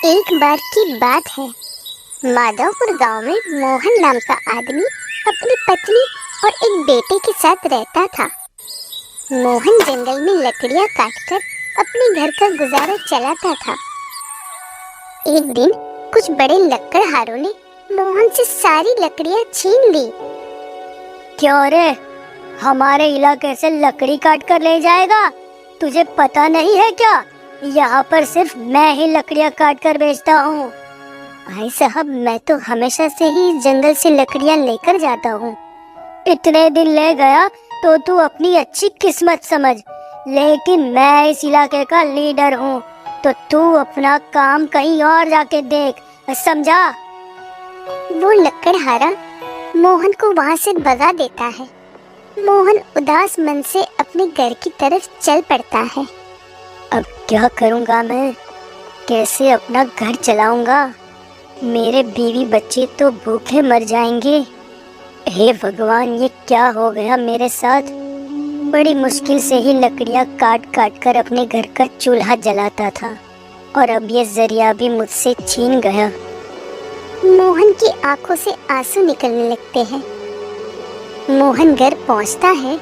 एक बार की बात है। माधवपुर गांव में मोहन नाम का आदमी अपनी पत्नी और एक बेटे के साथ रहता था। मोहन जंगल में लकड़ियां काटकर अपने घर का गुजारा चलाता था। एक दिन कुछ बड़े लकड़हारों ने मोहन से सारी लकड़ियां छीन ली। क्यों रे, हमारे इलाके से लकड़ी काट कर ले जाएगा? तुझे पता नहीं है क्या? यहाँ पर सिर्फ मैं ही लकड़ियाँ काट कर बेचता हूँ। भाई साहब, मैं तो हमेशा से ही जंगल से लकड़ियाँ लेकर जाता हूँ। इतने दिन ले गया तो तू अपनी अच्छी किस्मत समझ, लेकिन मैं इस इलाके का लीडर हूँ, तो तू अपना काम कहीं और जाके देख, समझा? वो लकड़हारा मोहन को वहाँ से भगा देता है। मोहन उदास मन से अपने घर की तरफ चल पड़ता है। अब क्या करूँगा मैं? कैसे अपना घर चलाऊंगा? मेरे बीवी बच्चे तो भूखे मर जाएंगे। हे भगवान, ये क्या हो गया मेरे साथ? बड़ी मुश्किल से ही लकड़ियाँ काट काट कर अपने घर का चूल्हा जलाता था, और अब ये जरिया भी मुझसे छीन गया। मोहन की आंखों से आंसू निकलने लगते हैं। मोहन घर पहुंचता है,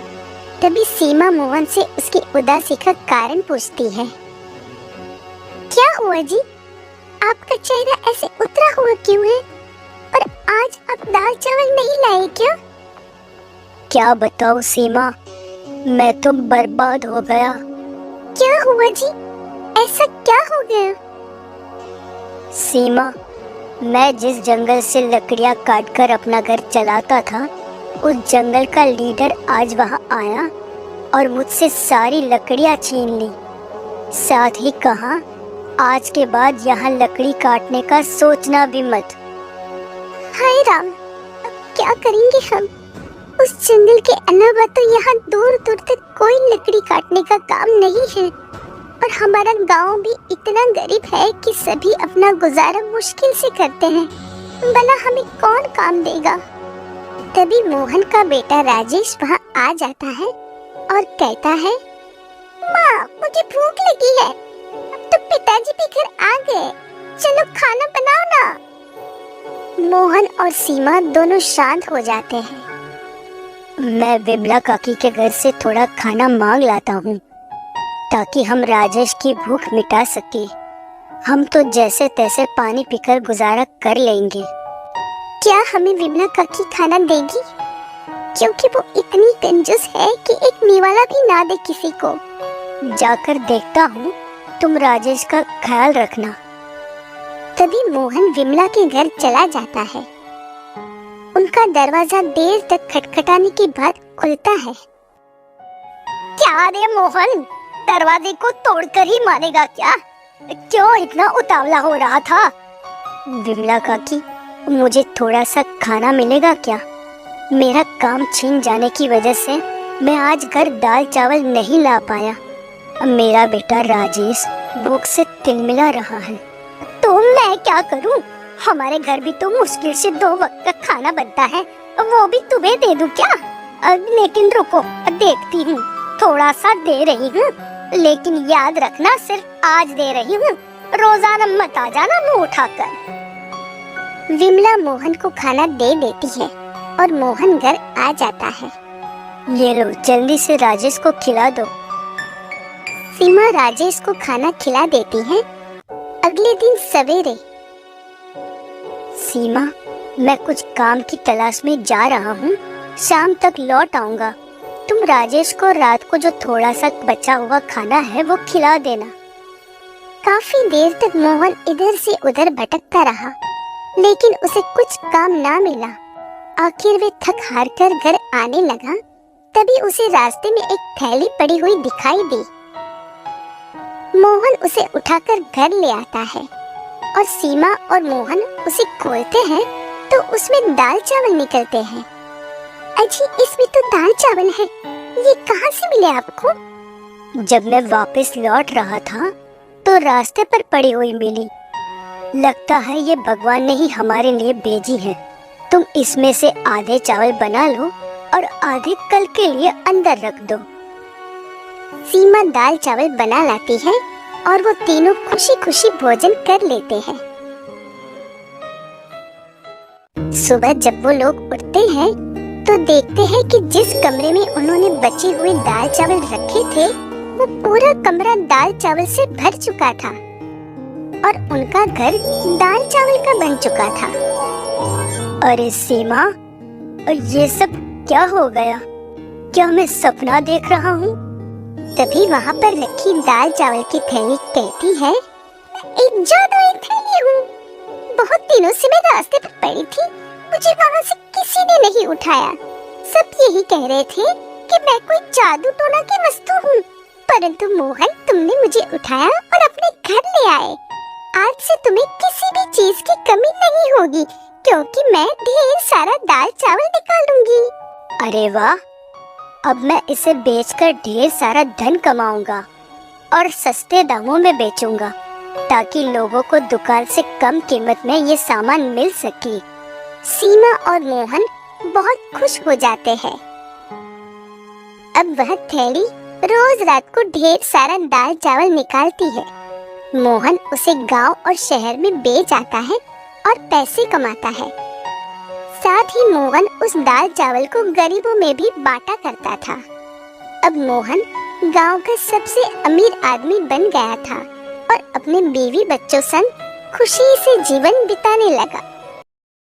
तभी सीमा मोहन से उसकी उदासी का कारण पूछती है। क्या हुआ जी? आपका चेहरा ऐसे उतरा हुआ क्यों है? और आज आप दाल चावल नहीं लाए क्या? क्या बताऊं सीमा, मैं तो बर्बाद हो गया। क्या हुआ जी? ऐसा क्या हो गया? सीमा, मैं जिस जंगल से लकड़ियां काटकर अपना घर चलाता था, उस जंगल का लीडर आज वहां आया और मुझसे सारी लकड़ियां छीन ली। साथ ही कहा, आज के बाद यहाँ लकड़ी काटने का सोचना भी मत। हाय राम, अब क्या करेंगे हम? उस जंगल के अलावा तो यहाँ दूर दूर तक कोई लकड़ी काटने का काम नहीं है, और हमारा गांव भी इतना गरीब है कि सभी अपना गुजारा मुश्किल से करते हैं। भला हमें कौन काम देगा? तभी मोहन का बेटा राजेश वहाँ आ जाता है और कहता है, माँ, मुझे भूख लगी है। अब तो पिताजी भी घर आ गए, चलो खाना बनाओ ना। मोहन और सीमा दोनों शांत हो जाते हैं। मैं विमला काकी के घर से थोड़ा खाना मांग लाता हूँ, ताकि हम राजेश की भूख मिटा सके। हम तो जैसे तैसे पानी पीकर गुजारा कर लेंगे। क्या हमें विमला काकी खाना देगी? क्योंकि वो इतनी कंजूस है कि एक निवाला भी ना दे किसी को। जाकर देखता हूँ, तुम राजेश का ख्याल रखना। तभी मोहन विमला के घर चला जाता है। उनका दरवाजा देर तक खटखटाने के बाद खुलता है। क्या रे मोहन, दरवाजे को तोड़कर ही मारेगा क्या? क्यों इतना उतावला हो रहा था? विमला काकी, मुझे थोड़ा सा खाना मिलेगा क्या? मेरा काम छिन जाने की वजह से मैं आज घर दाल चावल नहीं ला पाया। अब मेरा बेटा राजेश भूख से तिलमिला रहा है, तो मैं क्या करूं? हमारे घर भी तो मुश्किल से 2 वक्त का खाना बनता है, वो भी तुम्हें दे दूं क्या? लेकिन रुको, देखती हूँ। थोड़ा सा दे रही हूँ, लेकिन याद रखना, सिर्फ आज दे रही हूँ, रोजाना मत आ जाना मुँह उठाकर। विमला मोहन को खाना दे देती है और मोहन घर आ जाता है। ये लो, जल्दी से राजेश को खिला दो। सीमा राजेश को खाना खिला देती है। अगले दिन सवेरे, सीमा, मैं कुछ काम की तलाश में जा रहा हूँ, शाम तक लौट आऊँगा। तुम राजेश को रात को जो थोड़ा सा बचा हुआ खाना है वो खिला देना। काफी देर तक मोहन इधर से उधर भटकता रहा, लेकिन उसे कुछ काम ना मिला। आखिर वे थक हार कर घर आने लगा। तभी उसे रास्ते में एक थैली पड़ी हुई दिखाई दी। मोहन उसे उठाकर घर ले आता है, और सीमा और मोहन उसे खोलते हैं तो उसमें दाल चावल निकलते हैं। अजी, इसमें तो दाल चावल है, ये कहाँ से मिले आपको? जब मैं वापस लौट रहा था तो रास्ते पर पड़ी हुई मिली। लगता है ये भगवान ने ही हमारे लिए भेजी है। तुम इसमें से आधे चावल बना लो और आधे कल के लिए अंदर रख दो। सीमा दाल चावल बना लाती है और वो तीनों खुशी खुशी भोजन कर लेते हैं। सुबह जब वो लोग उठते हैं तो देखते हैं कि जिस कमरे में उन्होंने बचे हुए दाल चावल रखे थे वो पूरा कमरा दाल चावल से भर चुका था और उनका घर दाल चावल का बन चुका था। अरे सीमा, ये सब क्या हो गया? क्या मैं सपना देख रहा हूँ? तभी वहाँ पर रखी दाल चावल की थैली कहती है, एक जादुई थैली हूँ। बहुत दिनों से मैं रास्ते पर पड़ी थी, मुझे वहाँ से किसी ने नहीं उठाया। सब यही कह रहे थे कि मैं कोई जादू टोना की वस्तु हूँ, परंतु मोहन तुमने मुझे उठाया और अपने घर ले आए। आज से तुम्हें किसी भी चीज की कमी नहीं होगी, क्योंकि मैं ढेर सारा दाल चावल निकालूंगी। अरे वाह, अब मैं इसे बेचकर ढेर सारा धन कमाऊंगा और सस्ते दामों में बेचूंगा ताकि लोगों को दुकान से कम कीमत में ये सामान मिल सके। सीमा और मोहन बहुत खुश हो जाते हैं। अब वह थैली रोज रात को ढेर सारा दाल चावल निकालती है। मोहन उसे गांव और शहर में बेच आता है और पैसे कमाता है। साथ ही मोहन उस दाल चावल को गरीबों में भी बांटा करता था। अब मोहन गांव का सबसे अमीर आदमी बन गया था और अपने बीवी बच्चों संग खुशी से जीवन बिताने लगा।